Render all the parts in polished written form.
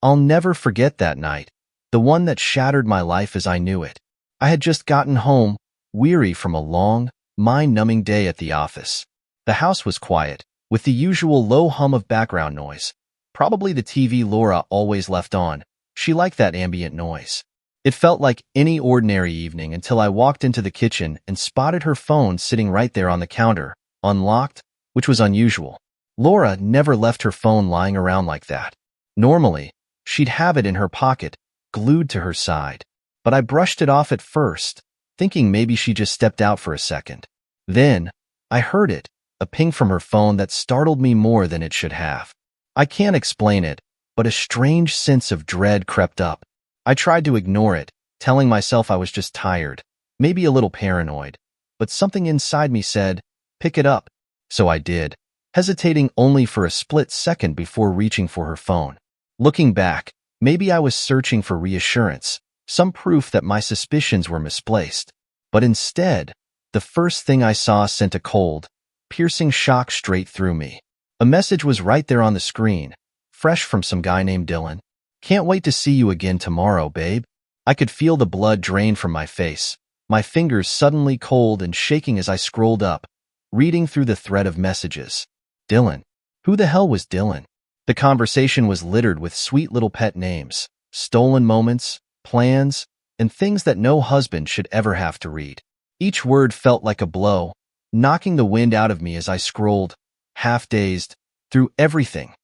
I'll never forget that night, the one that shattered my life as I knew it. I had just gotten home, weary from a long, mind-numbing day at the office. The house was quiet, with the usual low hum of background noise. Probably the TV Laura always left on. She liked that ambient noise. It felt like any ordinary evening until I walked into the kitchen and spotted her phone sitting right there on the counter, unlocked, which was unusual. Laura never left her phone lying around like that. Normally, she'd have it in her pocket, glued to her side. But I brushed it off at first, thinking maybe she just stepped out for a second. Then, I heard it, a ping from her phone that startled me more than it should have. I can't explain it, but a strange sense of dread crept up. I tried to ignore it, telling myself I was just tired, maybe a little paranoid, but something inside me said, pick it up. So I did, hesitating only for a split second before reaching for her phone. Looking back, maybe I was searching for reassurance, some proof that my suspicions were misplaced. But instead, the first thing I saw sent a cold, piercing shock straight through me. A message was right there on the screen, fresh from some guy named Dylan. Can't wait to see you again tomorrow, babe. I could feel the blood drain from my face, my fingers suddenly cold and shaking as I scrolled up, reading through the thread of messages. Dylan. Who the hell was Dylan? The conversation was littered with sweet little pet names, stolen moments, plans, and things that no husband should ever have to read. Each word felt like a blow, knocking the wind out of me as I scrolled, half-dazed, through everything.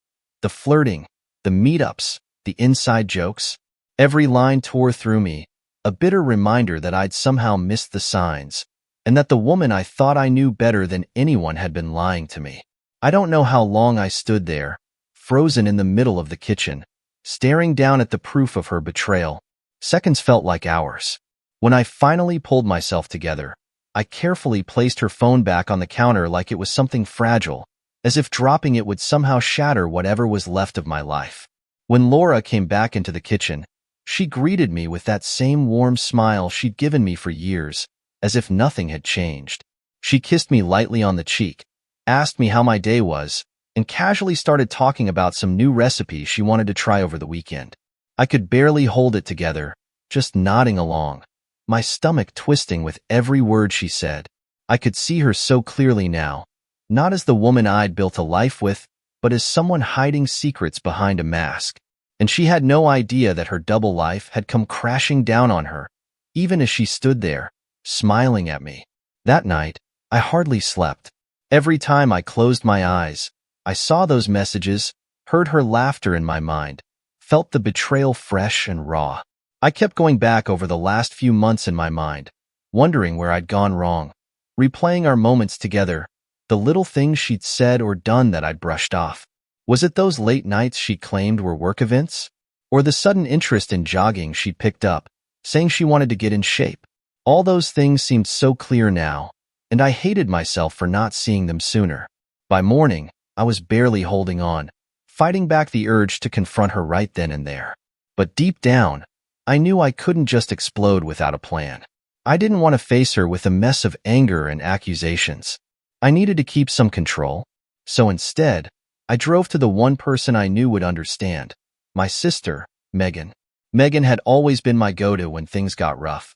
The flirting, the meetups, the inside jokes. Every line tore through me, a bitter reminder that I'd somehow missed the signs, and that the woman I thought I knew better than anyone had been lying to me. I don't know how long I stood there, frozen in the middle of the kitchen, staring down at the proof of her betrayal. Seconds felt like hours. When I finally pulled myself together, I carefully placed her phone back on the counter like it was something fragile, as if dropping it would somehow shatter whatever was left of my life. When Laura came back into the kitchen, she greeted me with that same warm smile she'd given me for years, as if nothing had changed. She kissed me lightly on the cheek, asked me how my day was, and casually started talking about some new recipe she wanted to try over the weekend. I could barely hold it together, just nodding along, my stomach twisting with every word she said. I could see her so clearly now, not as the woman I'd built a life with, but as someone hiding secrets behind a mask. And she had no idea that her double life had come crashing down on her, even as she stood there, smiling at me. That night, I hardly slept. Every time I closed my eyes, I saw those messages, heard her laughter in my mind, felt the betrayal fresh and raw. I kept going back over the last few months in my mind, wondering where I'd gone wrong, replaying our moments together, the little things she'd said or done that I'd brushed off. Was it those late nights she claimed were work events? Or the sudden interest in jogging she'd picked up, saying she wanted to get in shape? All those things seemed so clear now, and I hated myself for not seeing them sooner. By morning, I was barely holding on, fighting back the urge to confront her right then and there. But deep down, I knew I couldn't just explode without a plan. I didn't want to face her with a mess of anger and accusations. I needed to keep some control. So instead, I drove to the one person I knew would understand, my sister, Megan. Megan had always been my go-to when things got rough.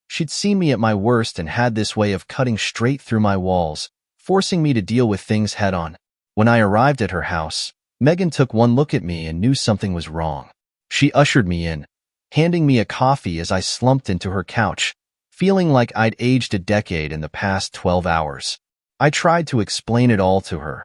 She'd seen me at my worst and had this way of cutting straight through my walls, forcing me to deal with things head-on. When I arrived at her house, Megan took one look at me and knew something was wrong. She ushered me in, handing me a coffee as I slumped into her couch, feeling like I'd aged a decade in the past 12 hours. I tried to explain it all to her.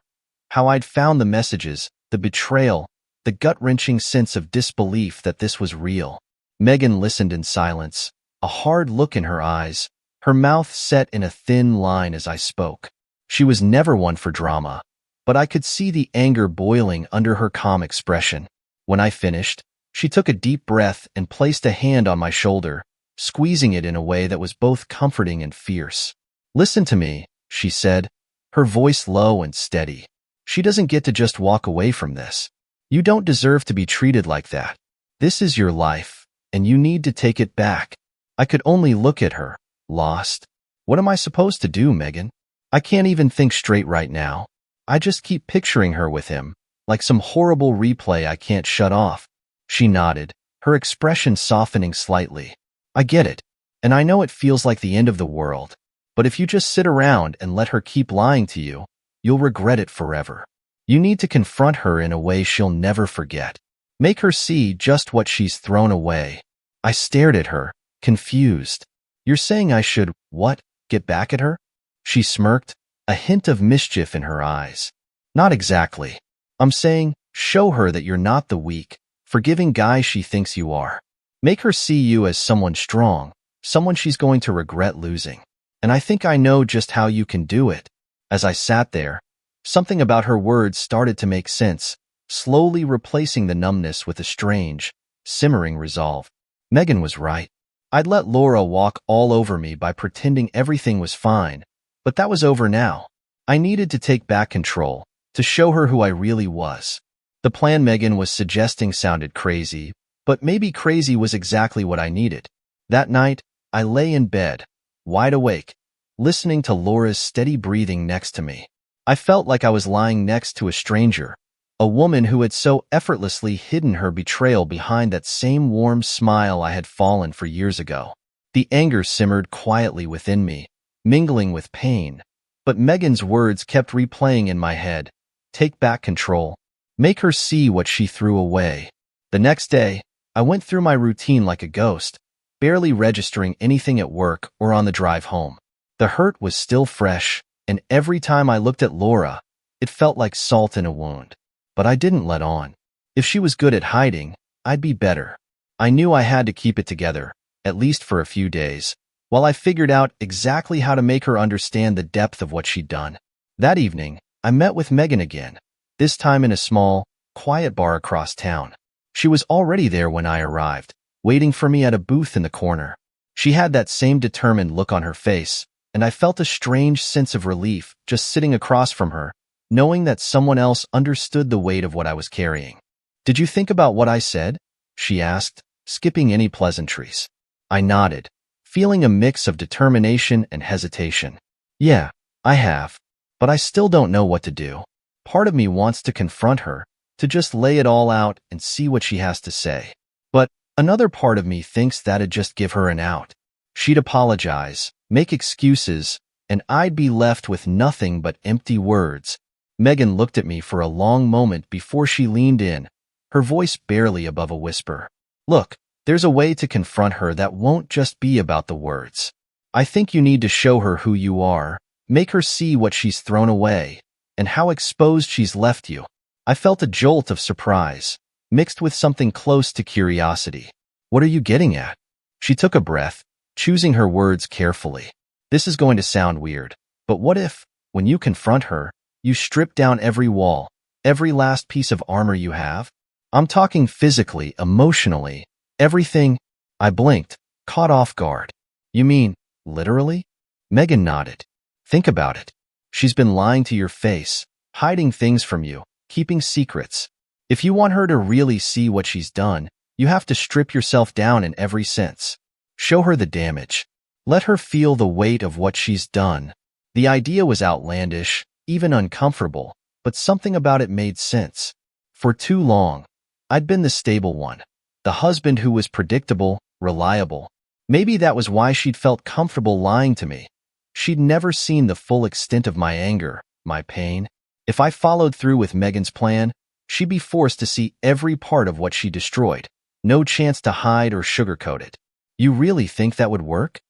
How I'd found the messages, the betrayal, the gut-wrenching sense of disbelief that this was real. Megan listened in silence, a hard look in her eyes, her mouth set in a thin line as I spoke. She was never one for drama, but I could see the anger boiling under her calm expression. When I finished, she took a deep breath and placed a hand on my shoulder, squeezing it in a way that was both comforting and fierce. "Listen to me," she said, her voice low and steady. "She doesn't get to just walk away from this. You don't deserve to be treated like that. This is your life, and you need to take it back." I could only look at her, lost. What am I supposed to do, Megan? I can't even think straight right now. I just keep picturing her with him, like some horrible replay I can't shut off. She nodded, her expression softening slightly. I get it, and I know it feels like the end of the world, but if you just sit around and let her keep lying to you, you'll regret it forever. You need to confront her in a way she'll never forget. Make her see just what she's thrown away. I stared at her, confused. You're saying I should, what, get back at her? She smirked, a hint of mischief in her eyes. Not exactly. I'm saying, show her that you're not the weak, forgiving guy she thinks you are. Make her see you as someone strong, someone she's going to regret losing. And I think I know just how you can do it. As I sat there, something about her words started to make sense, slowly replacing the numbness with a strange, simmering resolve. Megan was right. I'd let Laura walk all over me by pretending everything was fine, but that was over now. I needed to take back control, to show her who I really was. The plan Megan was suggesting sounded crazy, but maybe crazy was exactly what I needed. That night, I lay in bed, wide awake, listening to Laura's steady breathing next to me. I felt like I was lying next to a stranger, a woman who had so effortlessly hidden her betrayal behind that same warm smile I had fallen for years ago. The anger simmered quietly within me, mingling with pain, but Megan's words kept replaying in my head. Take back control. Make her see what she threw away. The next day, I went through my routine like a ghost, barely registering anything at work or on the drive home. The hurt was still fresh, and every time I looked at Laura, it felt like salt in a wound. But I didn't let on. If she was good at hiding, I'd be better. I knew I had to keep it together, at least for a few days, while I figured out exactly how to make her understand the depth of what she'd done. That evening, I met with Megan again, this time in a small, quiet bar across town. She was already there when I arrived, waiting for me at a booth in the corner. She had that same determined look on her face, and I felt a strange sense of relief just sitting across from her, knowing that someone else understood the weight of what I was carrying. Did you think about what I said? She asked, skipping any pleasantries. I nodded, feeling a mix of determination and hesitation. Yeah, I have, but I still don't know what to do. Part of me wants to confront her, to just lay it all out and see what she has to say. But another part of me thinks that'd just give her an out. She'd apologize, make excuses, and I'd be left with nothing but empty words. Megan looked at me for a long moment before she leaned in, her voice barely above a whisper. Look, there's a way to confront her that won't just be about the words. I think you need to show her who you are, make her see what she's thrown away, and how exposed she's left you. I felt a jolt of surprise, mixed with something close to curiosity. What are you getting at? She took a breath, choosing her words carefully. This is going to sound weird, but what if, when you confront her, you strip down every wall, every last piece of armor you have? I'm talking physically, emotionally, everything. I blinked, caught off guard. You mean, literally? Megan nodded. Think about it. She's been lying to your face, hiding things from you, keeping secrets. If you want her to really see what she's done, you have to strip yourself down in every sense. Show her the damage. Let her feel the weight of what she's done. The idea was outlandish, even uncomfortable, but something about it made sense. For too long, I'd been the stable one, the husband who was predictable, reliable. Maybe that was why she'd felt comfortable lying to me. She'd never seen the full extent of my anger, my pain. If I followed through with Megan's plan, she'd be forced to see every part of what she destroyed. No chance to hide or sugarcoat it. You really think that would work?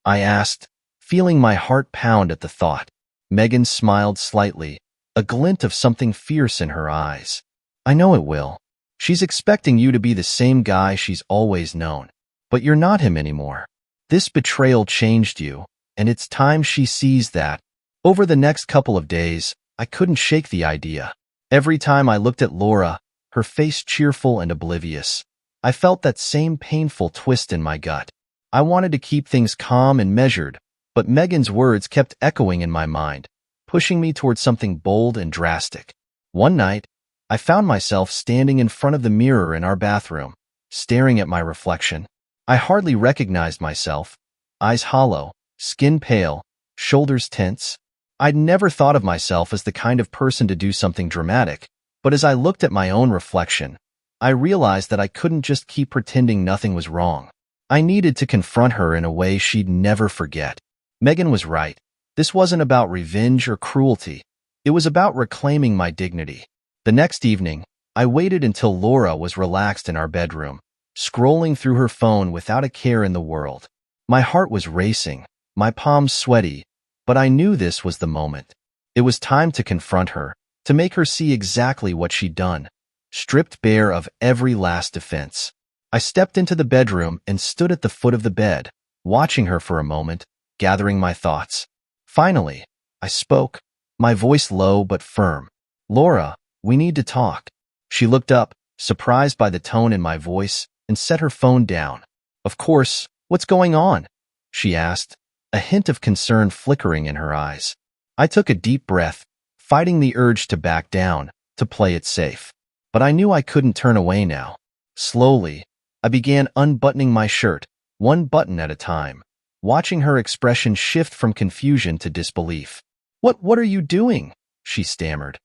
I asked, feeling my heart pound at the thought. Megan smiled slightly, a glint of something fierce in her eyes. I know it will. She's expecting you to be the same guy she's always known. But you're not him anymore. This betrayal changed you, and it's time she sees that. Over the next couple of days, I couldn't shake the idea. Every time I looked at Laura, her face cheerful and oblivious, I felt that same painful twist in my gut. I wanted to keep things calm and measured, but Megan's words kept echoing in my mind, pushing me towards something bold and drastic. One night, I found myself standing in front of the mirror in our bathroom, staring at my reflection. I hardly recognized myself, eyes hollow, skin pale, shoulders tense. I'd never thought of myself as the kind of person to do something dramatic, but as I looked at my own reflection, I realized that I couldn't just keep pretending nothing was wrong. I needed to confront her in a way she'd never forget. Megan was right. This wasn't about revenge or cruelty. It was about reclaiming my dignity. The next evening, I waited until Laura was relaxed in our bedroom, scrolling through her phone without a care in the world. My heart was racing, my palms sweaty, but I knew this was the moment. It was time to confront her, to make her see exactly what she'd done, stripped bare of every last defense. I stepped into the bedroom and stood at the foot of the bed, watching her for a moment, gathering my thoughts. Finally, I spoke, my voice low but firm. "Laura, we need to talk." She looked up, surprised by the tone in my voice, and set her phone down. "Of course, what's going on?" she asked, a hint of concern flickering in her eyes. I took a deep breath, fighting the urge to back down, to play it safe. But I knew I couldn't turn away now. Slowly, I began unbuttoning my shirt, one button at a time, watching her expression shift from confusion to disbelief. What are you doing?" she stammered,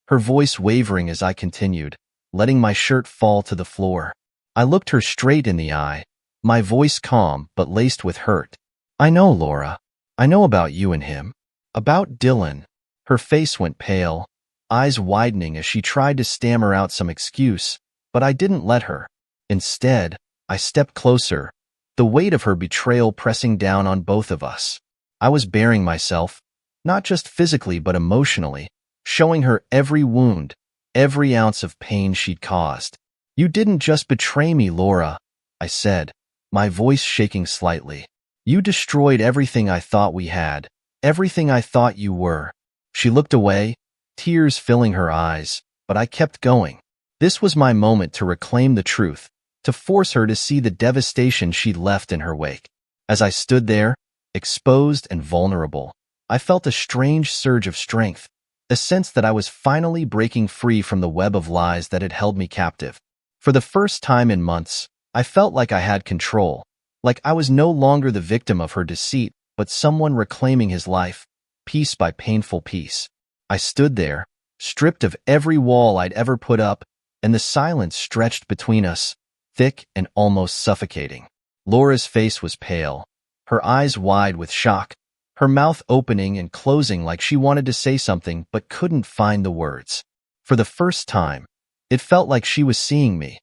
her voice wavering as I continued, letting my shirt fall to the floor. I looked her straight in the eye, my voice calm but laced with hurt. "I know, Laura. I know about you and him. About Dylan." Her face went pale, eyes widening as she tried to stammer out some excuse, but I didn't let her. Instead, I stepped closer, the weight of her betrayal pressing down on both of us. I was baring myself, not just physically but emotionally, showing her every wound, every ounce of pain she'd caused. "You didn't just betray me, Laura," I said, my voice shaking slightly. "You destroyed everything I thought we had, everything I thought you were." She looked away, tears filling her eyes, but I kept going. This was my moment to reclaim the truth, to force her to see the devastation she'd left in her wake. As I stood there, exposed and vulnerable, I felt a strange surge of strength, a sense that I was finally breaking free from the web of lies that had held me captive. For the first time in months, I felt like I had control, like I was no longer the victim of her deceit, but someone reclaiming his life, piece by painful piece. I stood there, stripped of every wall I'd ever put up, and the silence stretched between us, thick and almost suffocating. Laura's face was pale, her eyes wide with shock, her mouth opening and closing like she wanted to say something but couldn't find the words. For the first time, it felt like she was seeing me,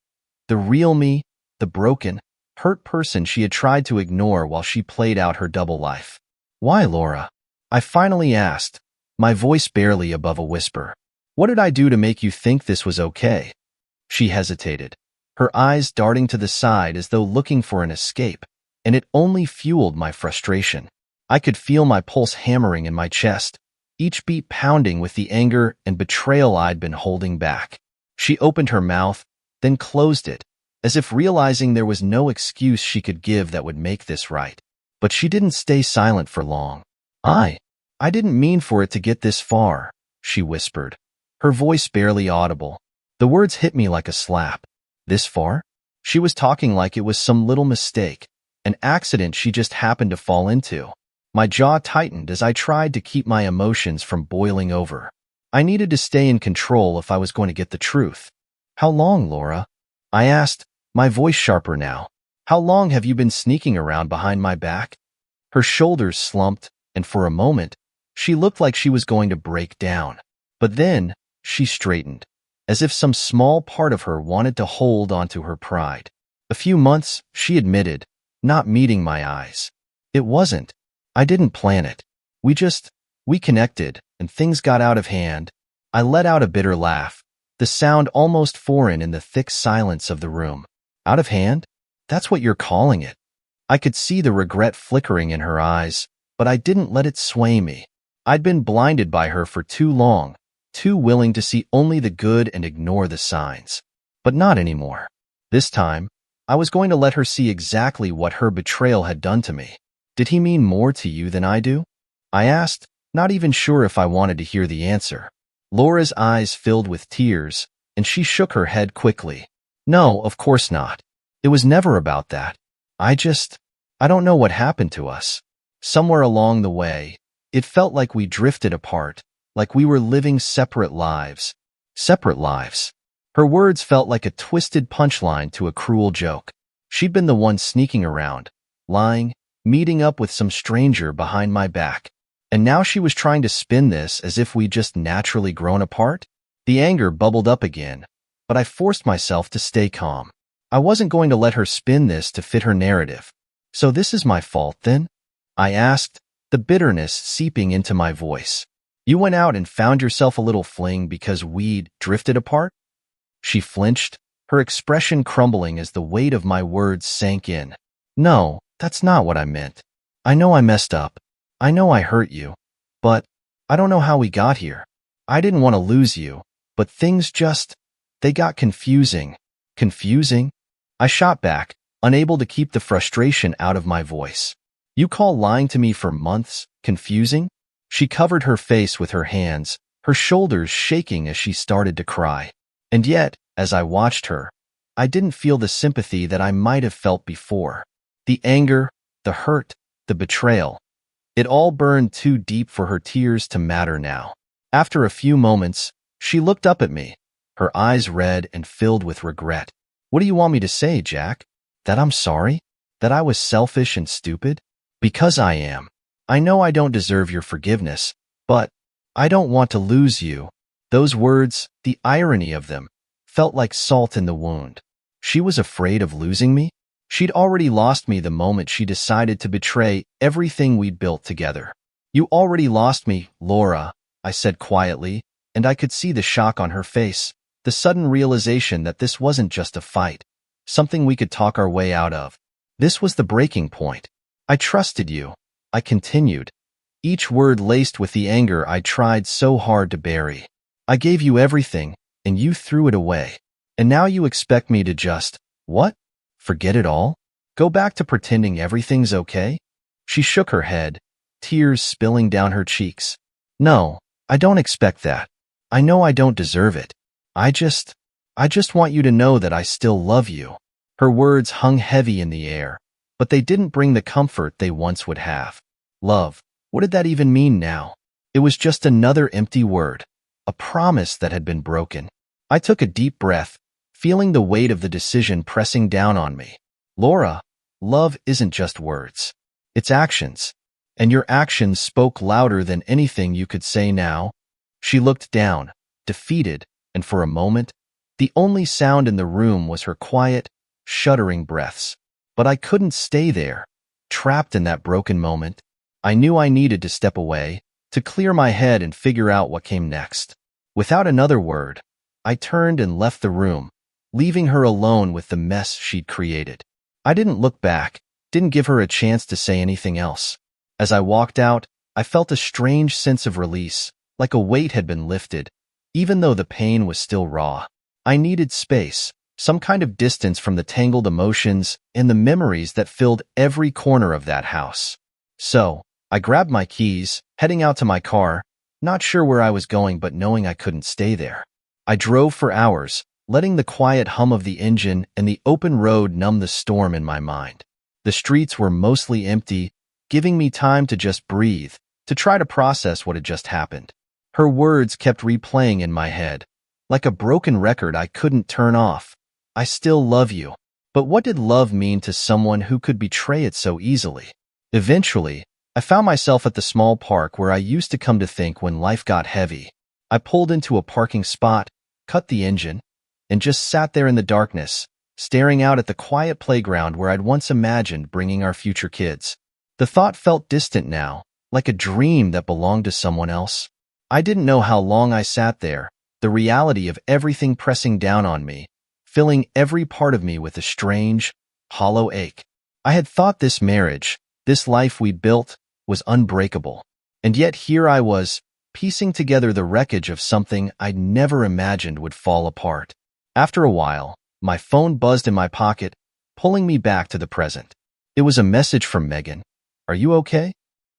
the real me, the broken, hurt person she had tried to ignore while she played out her double life. "Why, Laura?" I finally asked, my voice barely above a whisper. "What did I do to make you think this was okay?" She hesitated, her eyes darting to the side as though looking for an escape, and it only fueled my frustration. I could feel my pulse hammering in my chest, each beat pounding with the anger and betrayal I'd been holding back. She opened her mouth, then closed it, as if realizing there was no excuse she could give that would make this right. But she didn't stay silent for long. I didn't mean for it to get this far," she whispered, her voice barely audible. The words hit me like a slap. This far? She was talking like it was some little mistake, an accident she just happened to fall into. My jaw tightened as I tried to keep my emotions from boiling over. I needed to stay in control if I was going to get the truth. "How long, Laura?" I asked, my voice sharper now. "How long have you been sneaking around behind my back?" Her shoulders slumped, and for a moment, she looked like she was going to break down. But then, she straightened, as if some small part of her wanted to hold onto her pride. "A few months," she admitted, not meeting my eyes. "It wasn't. I didn't plan it. We connected, and things got out of hand." I let out a bitter laugh, the sound almost foreign in the thick silence of the room. "Out of hand? That's what you're calling it." I could see the regret flickering in her eyes, but I didn't let it sway me. I'd been blinded by her for too long, too willing to see only the good and ignore the signs. But not anymore. This time, I was going to let her see exactly what her betrayal had done to me. "Did he mean more to you than I do?" I asked, not even sure if I wanted to hear the answer. Laura's eyes filled with tears, and she shook her head quickly. "No, of course not. It was never about that. I don't know what happened to us. Somewhere along the way, it felt like we drifted apart, like we were living separate lives." "Separate lives?" Her words felt like a twisted punchline to a cruel joke. She'd been the one sneaking around, lying, meeting up with some stranger behind my back. And now she was trying to spin this as if we'd just naturally grown apart? The anger bubbled up again, but I forced myself to stay calm. I wasn't going to let her spin this to fit her narrative. So this is my fault, then? I asked, the bitterness seeping into my voice. You went out and found yourself a little fling because we'd drifted apart? She flinched, her expression crumbling as the weight of my words sank in. No, that's not what I meant. I know I messed up. I know I hurt you. But I don't know how we got here. I didn't want to lose you, but things they got confusing. Confusing? I shot back, unable to keep the frustration out of my voice. You call lying to me for months confusing? She covered her face with her hands, her shoulders shaking as she started to cry. And yet, as I watched her, I didn't feel the sympathy that I might have felt before. The anger, the hurt, the betrayal. It all burned too deep for her tears to matter now. After a few moments, she looked up at me, her eyes red and filled with regret. What do you want me to say, Jack? That I'm sorry? That I was selfish and stupid? Because I am. I know I don't deserve your forgiveness, but I don't want to lose you. Those words, the irony of them, felt like salt in the wound. She was afraid of losing me? She'd already lost me the moment she decided to betray everything we'd built together. You already lost me, Laura, I said quietly, and I could see the shock on her face, the sudden realization that this wasn't just a fight, something we could talk our way out of. This was the breaking point. I trusted you, I continued, each word laced with the anger I tried so hard to bury. I gave you everything, and you threw it away. And now you expect me to what? Forget it all? Go back to pretending everything's okay? She shook her head, tears spilling down her cheeks. No, I don't expect that. I know I don't deserve it. I just want you to know that I still love you. Her words hung heavy in the air, but they didn't bring the comfort they once would have. Love, what did that even mean now? It was just another empty word, a promise that had been broken. I took a deep breath, feeling the weight of the decision pressing down on me. Laura, love isn't just words. It's actions. And your actions spoke louder than anything you could say now. She looked down, defeated, and for a moment, the only sound in the room was her quiet, shuddering breaths. But I couldn't stay there, trapped in that broken moment. I knew I needed to step away, to clear my head and figure out what came next. Without another word, I turned and left the room, leaving her alone with the mess she'd created. I didn't look back, didn't give her a chance to say anything else. As I walked out, I felt a strange sense of release, like a weight had been lifted, even though the pain was still raw. I needed space, some kind of distance from the tangled emotions and the memories that filled every corner of that house. So, I grabbed my keys, heading out to my car, not sure where I was going but knowing I couldn't stay there. I drove for hours, letting the quiet hum of the engine and the open road numb the storm in my mind. The streets were mostly empty, giving me time to just breathe, to try to process what had just happened. Her words kept replaying in my head, like a broken record I couldn't turn off. I still love you. But what did love mean to someone who could betray it so easily? Eventually, I found myself at the small park where I used to come to think when life got heavy. I pulled into a parking spot, cut the engine, and just sat there in the darkness, staring out at the quiet playground where I'd once imagined bringing our future kids. The thought felt distant now, like a dream that belonged to someone else. I didn't know how long I sat there, the reality of everything pressing down on me, filling every part of me with a strange, hollow ache. I had thought this marriage, this life we'd built, was unbreakable. And yet here I was, piecing together the wreckage of something I'd never imagined would fall apart. After a while, my phone buzzed in my pocket, pulling me back to the present. It was a message from Megan. Are you okay?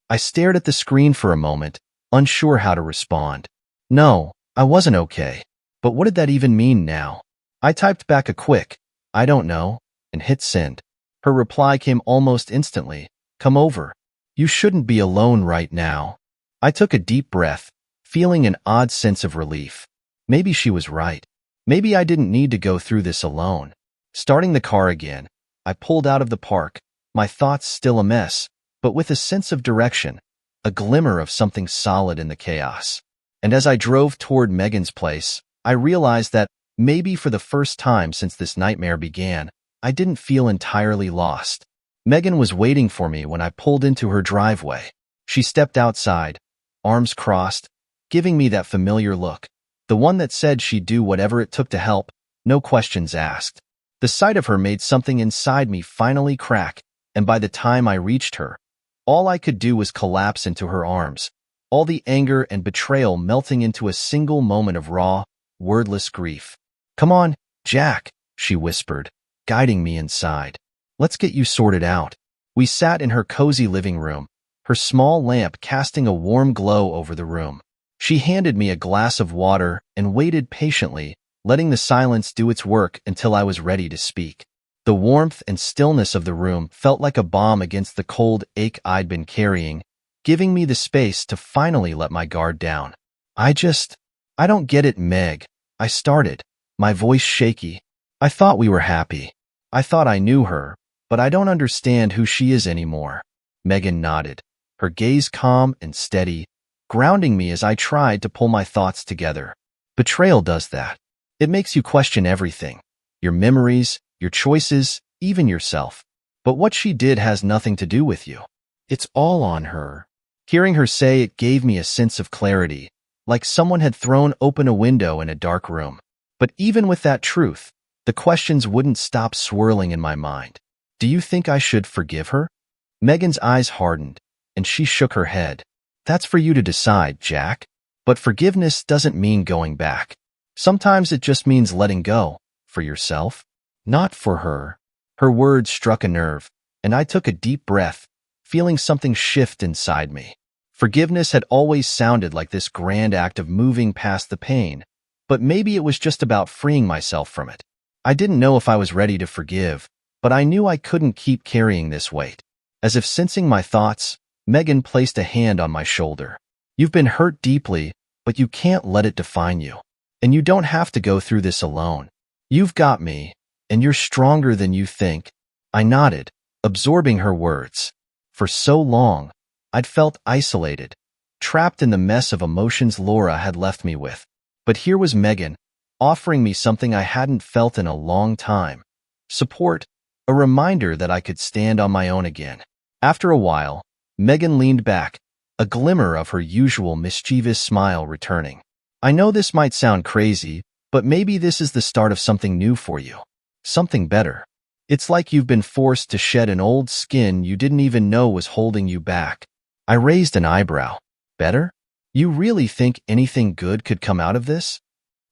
I stared at the screen for a moment, unsure how to respond. No, I wasn't okay. But what did that even mean now? I typed back a quick, I don't know, and hit send. Her reply came almost instantly. Come over. You shouldn't be alone right now. I took a deep breath, feeling an odd sense of relief. Maybe she was right. Maybe I didn't need to go through this alone. Starting the car again, I pulled out of the park, my thoughts still a mess, but with a sense of direction, a glimmer of something solid in the chaos. And as I drove toward Megan's place, I realized that, maybe for the first time since this nightmare began, I didn't feel entirely lost. Megan was waiting for me when I pulled into her driveway. She stepped outside, arms crossed, giving me that familiar look, the one that said she'd do whatever it took to help, no questions asked. The sight of her made something inside me finally crack, and by the time I reached her, all I could do was collapse into her arms, all the anger and betrayal melting into a single moment of raw, wordless grief. "Come on, Jack," she whispered, guiding me inside. "Let's get you sorted out." We sat in her cozy living room, her small lamp casting a warm glow over the room. She handed me a glass of water and waited patiently, letting the silence do its work until I was ready to speak. The warmth and stillness of the room felt like a balm against the cold ache I'd been carrying, giving me the space to finally let my guard down. I don't get it, Meg," I started, my voice shaky. "I thought we were happy. I thought I knew her, but I don't understand who she is anymore." Megan nodded, her gaze calm and steady, grounding me as I tried to pull my thoughts together. Betrayal does that. It makes you question everything. Your memories, your choices, even yourself. But what she did has nothing to do with you. It's all on her. Hearing her say it gave me a sense of clarity, like someone had thrown open a window in a dark room. But even with that truth, the questions wouldn't stop swirling in my mind. "Do you think I should forgive her?" Megan's eyes hardened, and she shook her head. "That's for you to decide, Jack. But forgiveness doesn't mean going back. Sometimes it just means letting go, for yourself, not for her." Her words struck a nerve, and I took a deep breath, feeling something shift inside me. Forgiveness had always sounded like this grand act of moving past the pain, but maybe it was just about freeing myself from it. I didn't know if I was ready to forgive, but I knew I couldn't keep carrying this weight. As if sensing my thoughts, Megan placed a hand on my shoulder. "You've been hurt deeply, but you can't let it define you. And you don't have to go through this alone. You've got me, and you're stronger than you think." I nodded, absorbing her words. For so long, I'd felt isolated, trapped in the mess of emotions Laura had left me with. But here was Megan, offering me something I hadn't felt in a long time. Support, a reminder that I could stand on my own again. After a while, Megan leaned back, a glimmer of her usual mischievous smile returning. "I know this might sound crazy, but maybe this is the start of something new for you. Something better. It's like you've been forced to shed an old skin you didn't even know was holding you back." I raised an eyebrow. "Better? You really think anything good could come out of this?"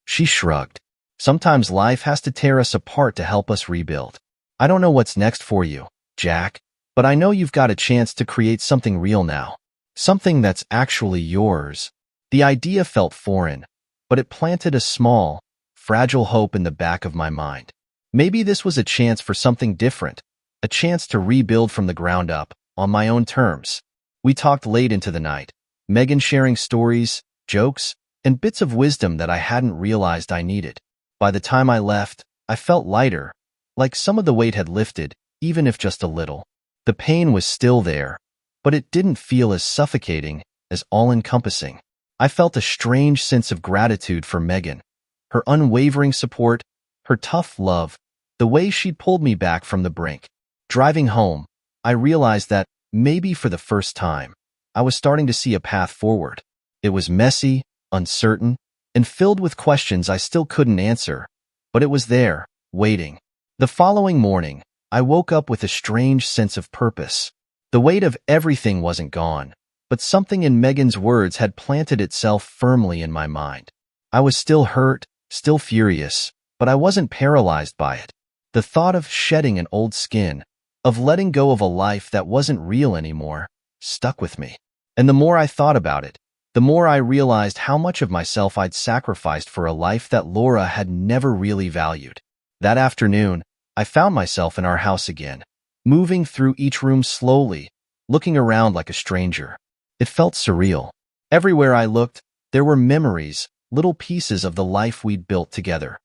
She shrugged. "Sometimes life has to tear us apart to help us rebuild. I don't know what's next for you, Jack, but I know you've got a chance to create something real now. Something that's actually yours." The idea felt foreign, but it planted a small, fragile hope in the back of my mind. Maybe this was a chance for something different, a chance to rebuild from the ground up, on my own terms. We talked late into the night, Megan sharing stories, jokes, and bits of wisdom that I hadn't realized I needed. By the time I left, I felt lighter, like some of the weight had lifted, even if just a little. The pain was still there, but it didn't feel as suffocating, as all-encompassing. I felt a strange sense of gratitude for Megan, her unwavering support, her tough love, the way she'd pulled me back from the brink. Driving home, I realized that, maybe for the first time, I was starting to see a path forward. It was messy, uncertain, and filled with questions I still couldn't answer, but it was there, waiting. The following morning, I woke up with a strange sense of purpose. The weight of everything wasn't gone, but something in Megan's words had planted itself firmly in my mind. I was still hurt, still furious, but I wasn't paralyzed by it. The thought of shedding an old skin, of letting go of a life that wasn't real anymore, stuck with me. And the more I thought about it, the more I realized how much of myself I'd sacrificed for a life that Laura had never really valued. That afternoon, I found myself in our house again, moving through each room slowly, looking around like a stranger. It felt surreal. Everywhere I looked, there were memories, little pieces of the life we'd built together.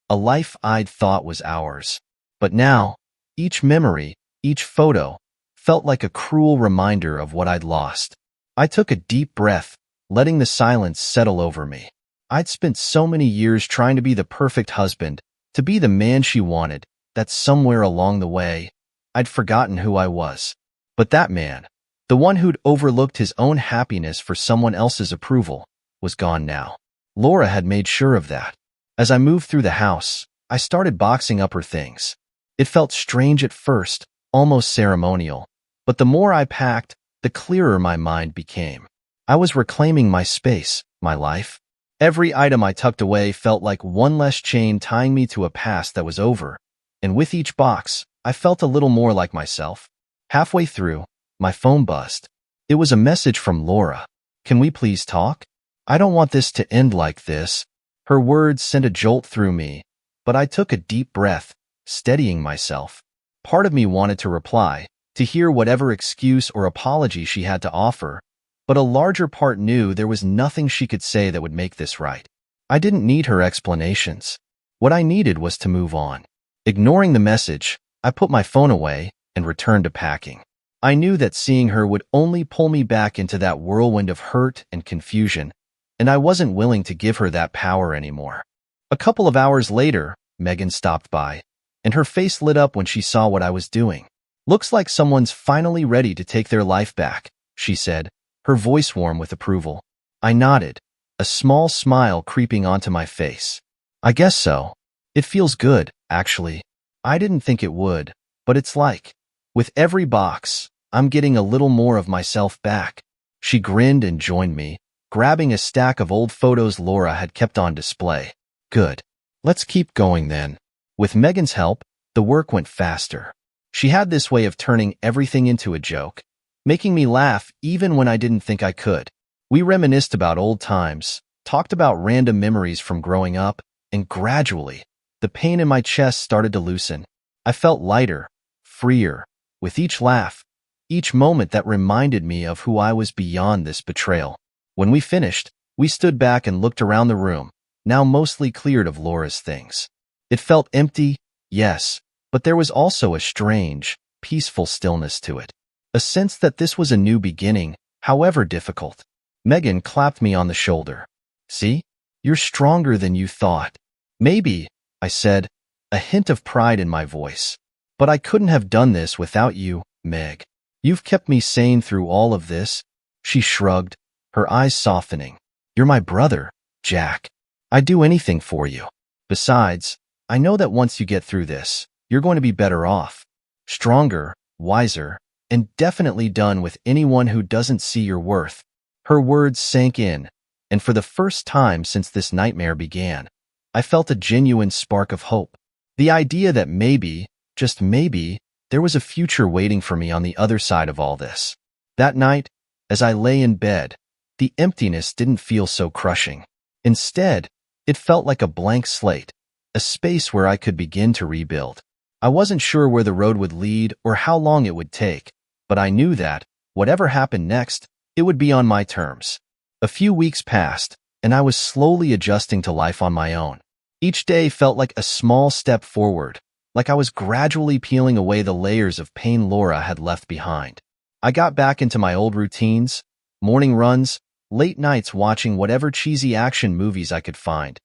a life I'd thought was ours. But now, each memory, each photo, felt like a cruel reminder of what I'd lost. I took a deep breath, letting the silence settle over me. I'd spent so many years trying to be the perfect husband, to be the man she wanted, that somewhere along the way, I'd forgotten who I was. But that man, the one who'd overlooked his own happiness for someone else's approval, was gone now. Laura had made sure of that. As I moved through the house, I started boxing up her things. It felt strange at first, almost ceremonial, but the more I packed, the clearer my mind became. I was reclaiming my space, my life. Every item I tucked away felt like one less chain tying me to a past that was over, and with each box, I felt a little more like myself. Halfway through, my phone buzzed. It was a message from Laura. "Can we please talk? I don't want this to end like this." Her words sent a jolt through me, but I took a deep breath, steadying myself. Part of me wanted to reply, to hear whatever excuse or apology she had to offer, but a larger part knew there was nothing she could say that would make this right. I didn't need her explanations. What I needed was to move on. Ignoring the message, I put my phone away and returned to packing. I knew that seeing her would only pull me back into that whirlwind of hurt and confusion, and I wasn't willing to give her that power anymore. A couple of hours later, Megan stopped by, and her face lit up when she saw what I was doing. "Looks like someone's finally ready to take their life back," she said, her voice warm with approval. I nodded, a small smile creeping onto my face. "I guess so. It feels good, actually. I didn't think it would, but it's like, with every box, I'm getting a little more of myself back." She grinned and joined me, grabbing a stack of old photos Laura had kept on display. "Good. Let's keep going then." With Megan's help, the work went faster. She had this way of turning everything into a joke, making me laugh even when I didn't think I could. We reminisced about old times, talked about random memories from growing up, and gradually, the pain in my chest started to loosen. I felt lighter, freer, with each laugh, each moment that reminded me of who I was beyond this betrayal. When we finished, we stood back and looked around the room, now mostly cleared of Laura's things. It felt empty, yes, but there was also a strange, peaceful stillness to it. A sense that this was a new beginning, however difficult. Megan clapped me on the shoulder. "See? You're stronger than you thought." "Maybe," I said, a hint of pride in my voice. "But I couldn't have done this without you, Meg. You've kept me sane through all of this." She shrugged, her eyes softening. "You're my brother, Jack. I'd do anything for you. Besides, I know that once you get through this, you're going to be better off. Stronger, wiser, and definitely done with anyone who doesn't see your worth." Her words sank in, and for the first time since this nightmare began, I felt a genuine spark of hope. The idea that maybe, just maybe, there was a future waiting for me on the other side of all this. That night, as I lay in bed, the emptiness didn't feel so crushing. Instead, it felt like a blank slate, a space where I could begin to rebuild. I wasn't sure where the road would lead or how long it would take, but I knew that, whatever happened next, it would be on my terms. A few weeks passed, and I was slowly adjusting to life on my own. Each day felt like a small step forward, like I was gradually peeling away the layers of pain Laura had left behind. I got back into my old routines, morning runs, late nights watching whatever cheesy action movies I could find,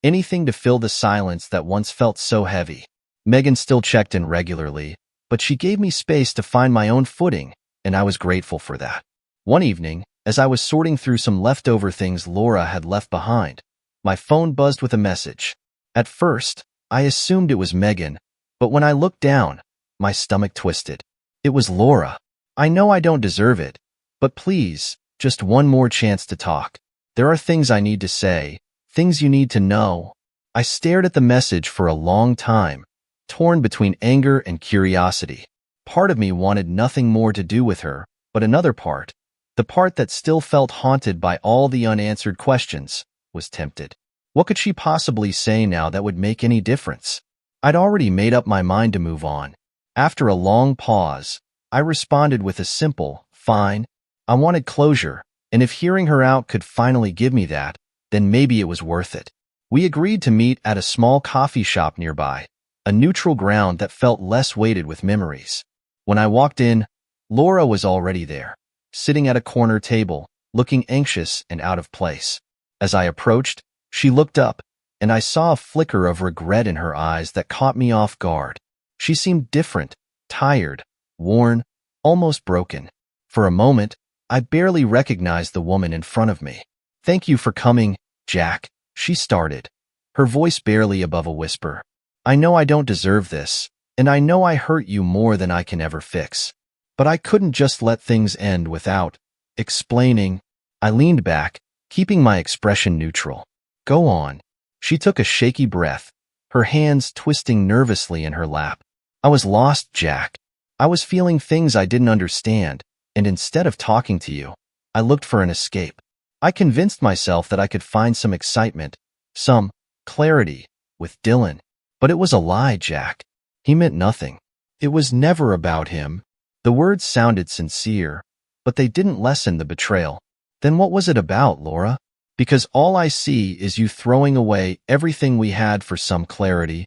anything to fill the silence that once felt so heavy. Megan still checked in regularly, but she gave me space to find my own footing, and I was grateful for that. One evening, as I was sorting through some leftover things Laura had left behind, my phone buzzed with a message. At first, I assumed it was Megan, but when I looked down, my stomach twisted. It was Laura. "I know I don't deserve it, but please, just one more chance to talk. There are things I need to say, things you need to know." I stared at the message for a long time, torn between anger and curiosity. Part of me wanted nothing more to do with her, but another part, the part that still felt haunted by all the unanswered questions, was tempted. What could she possibly say now that would make any difference? I'd already made up my mind to move on. After a long pause, I responded with a simple, "Fine." I wanted closure, and if hearing her out could finally give me that, then maybe it was worth it. We agreed to meet at a small coffee shop nearby, a neutral ground that felt less weighted with memories. When I walked in, Laura was already there, sitting at a corner table, looking anxious and out of place. As I approached, she looked up, and I saw a flicker of regret in her eyes that caught me off guard. She seemed different, tired, worn, almost broken. For a moment, I barely recognized the woman in front of me. "Thank you for coming, Jack," she started, her voice barely above a whisper. "I know I don't deserve this, and I know I hurt you more than I can ever fix. But I couldn't just let things end without explaining." I leaned back, keeping my expression neutral. "Go on." She took a shaky breath, her hands twisting nervously in her lap. "I was lost, Jack. I was feeling things I didn't understand, and instead of talking to you, I looked for an escape. I convinced myself that I could find some excitement, some clarity, with Dylan. But it was a lie, Jack. He meant nothing. It was never about him." The words sounded sincere, but they didn't lessen the betrayal. "Then what was it about, Laura? Because all I see is you throwing away everything we had for some clarity."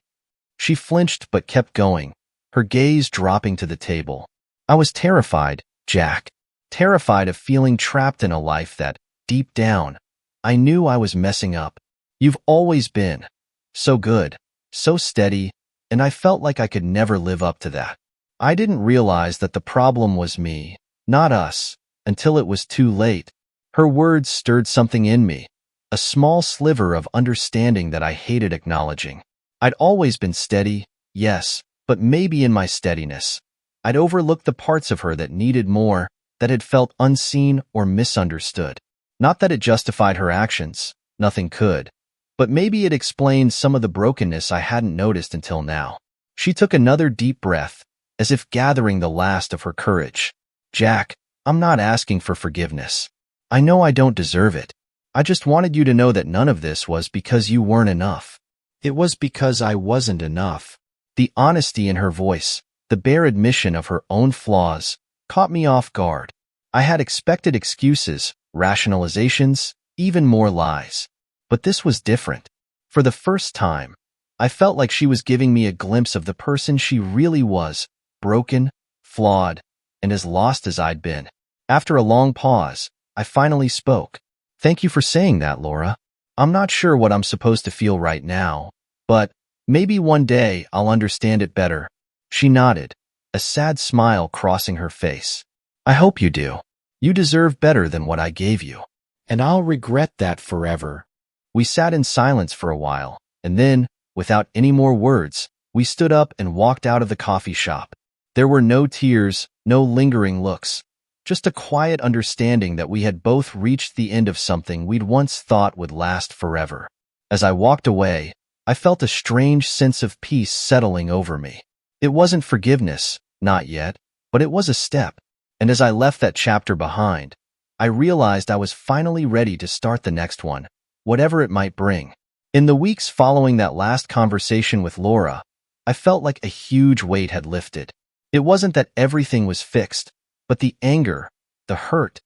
She flinched but kept going, her gaze dropping to the table. "I was terrified, Jack. Terrified of feeling trapped in a life that, deep down, I knew I was messing up. You've always been so good, so steady, and I felt like I could never live up to that. I didn't realize that the problem was me, not us, until it was too late." Her words stirred something in me, a small sliver of understanding that I hated acknowledging. I'd always been steady, yes, but maybe in my steadiness, I'd overlooked the parts of her that needed more, that had felt unseen or misunderstood. Not that it justified her actions, nothing could, but maybe it explained some of the brokenness I hadn't noticed until now. She took another deep breath, as if gathering the last of her courage. "Jack, I'm not asking for forgiveness. I know I don't deserve it. I just wanted you to know that none of this was because you weren't enough. It was because I wasn't enough." The honesty in her voice, the bare admission of her own flaws, caught me off guard. I had expected excuses, rationalizations, even more lies. But this was different. For the first time, I felt like she was giving me a glimpse of the person she really was, broken, flawed, and as lost as I'd been. After a long pause, I finally spoke. "Thank you for saying that, Laura. I'm not sure what I'm supposed to feel right now, but maybe one day I'll understand it better." She nodded, a sad smile crossing her face. "I hope you do. You deserve better than what I gave you, and I'll regret that forever." We sat in silence for a while, and then, without any more words, we stood up and walked out of the coffee shop. There were no tears, no lingering looks, just a quiet understanding that we had both reached the end of something we'd once thought would last forever. As I walked away, I felt a strange sense of peace settling over me. It wasn't forgiveness, not yet, but it was a step. And as I left that chapter behind, I realized I was finally ready to start the next one, whatever it might bring. In the weeks following that last conversation with Laura, I felt like a huge weight had lifted. It wasn't that everything was fixed, but the anger, the hurt,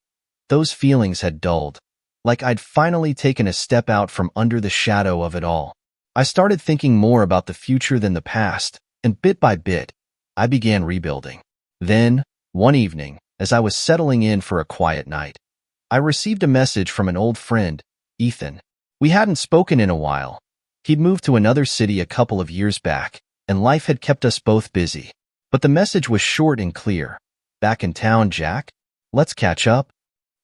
those feelings had dulled, like I'd finally taken a step out from under the shadow of it all. I started thinking more about the future than the past, and bit by bit, I began rebuilding. Then, one evening, as I was settling in for a quiet night, I received a message from an old friend, Ethan. We hadn't spoken in a while. He'd moved to another city a couple of years back, and life had kept us both busy. But the message was short and clear. "Back in town, Jack? Let's catch up."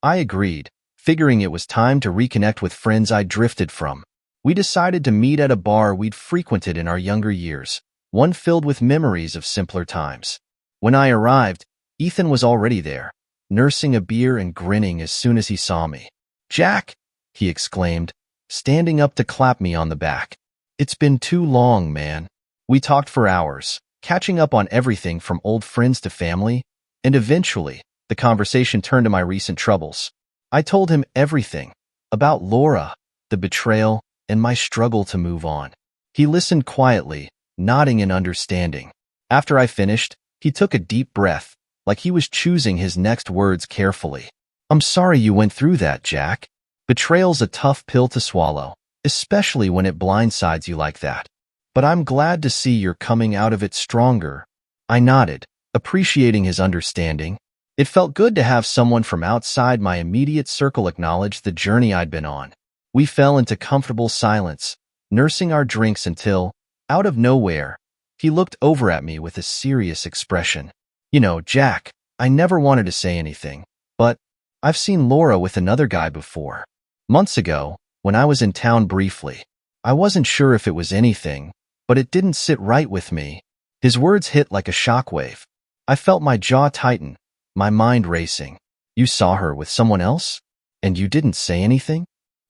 I agreed, figuring it was time to reconnect with friends I'd drifted from. We decided to meet at a bar we'd frequented in our younger years, one filled with memories of simpler times. When I arrived, Ethan was already there, nursing a beer and grinning as soon as he saw me. "Jack!" he exclaimed, standing up to clap me on the back. "It's been too long, man." We talked for hours, catching up on everything from old friends to family, and eventually, the conversation turned to my recent troubles. I told him everything, about Laura, the betrayal, and my struggle to move on. He listened quietly, nodding in understanding. After I finished, he took a deep breath, like he was choosing his next words carefully. "I'm sorry you went through that, Jack. Betrayal's a tough pill to swallow, especially when it blindsides you like that. But I'm glad to see you're coming out of it stronger. I nodded, appreciating his understanding. It felt good to have someone from outside my immediate circle acknowledge the journey I'd been on. We fell into comfortable silence, nursing our drinks until, out of nowhere, he looked over at me with a serious expression. You know, Jack, I never wanted to say anything, but I've seen Laura with another guy before. Months ago, when I was in town briefly. I wasn't sure if it was anything, but it didn't sit right with me. His words hit like a shockwave. I felt my jaw tighten, my mind racing. You saw her with someone else? And you didn't say anything?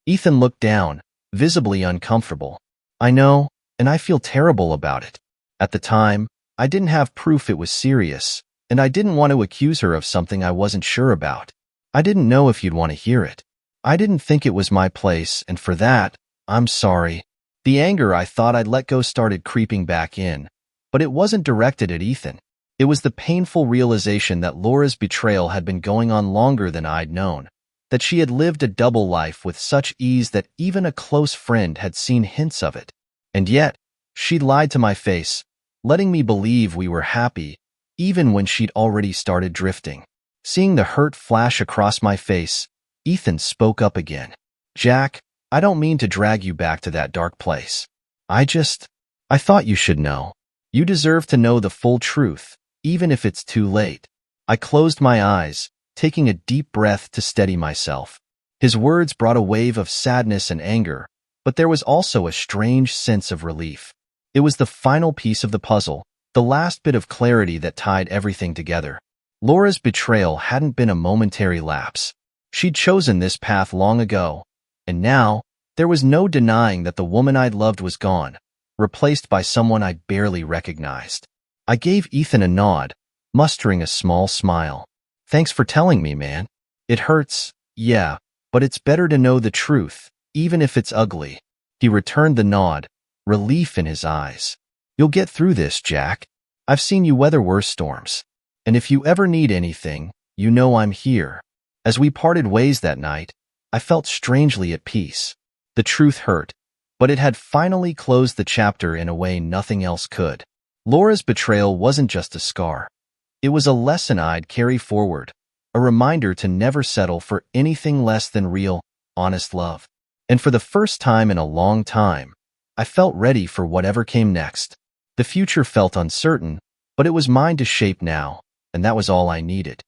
Ethan looked down, visibly uncomfortable. I know, and I feel terrible about it. At the time, I didn't have proof it was serious, and I didn't want to accuse her of something I wasn't sure about. I didn't know if you'd want to hear it. I didn't think it was my place, and for that, I'm sorry. The anger I thought I'd let go started creeping back in, but it wasn't directed at Ethan. It was the painful realization that Laura's betrayal had been going on longer than I'd known, that she had lived a double life with such ease that even a close friend had seen hints of it. And yet, she'd lied to my face, letting me believe we were happy, even when she'd already started drifting. Seeing the hurt flash across my face, Ethan spoke up again. Jack, I don't mean to drag you back to that dark place. I thought you should know. You deserve to know the full truth, even if it's too late. I closed my eyes, taking a deep breath to steady myself. His words brought a wave of sadness and anger, but there was also a strange sense of relief. It was the final piece of the puzzle, the last bit of clarity that tied everything together. Laura's betrayal hadn't been a momentary lapse. She'd chosen this path long ago, and now there was no denying that the woman I'd loved was gone, replaced by someone I barely recognized. I gave Ethan a nod, mustering a small smile. Thanks for telling me, man. It hurts, yeah, but it's better to know the truth, even if it's ugly. He returned the nod, relief in his eyes. You'll get through this, Jack. I've seen you weather worse storms. And if you ever need anything, you know I'm here. As we parted ways that night, I felt strangely at peace. The truth hurt, but it had finally closed the chapter in a way nothing else could. Laura's betrayal wasn't just a scar. It was a lesson I'd carry forward, a reminder to never settle for anything less than real, honest love. And for the first time in a long time, I felt ready for whatever came next. The future felt uncertain, but it was mine to shape now, and that was all I needed.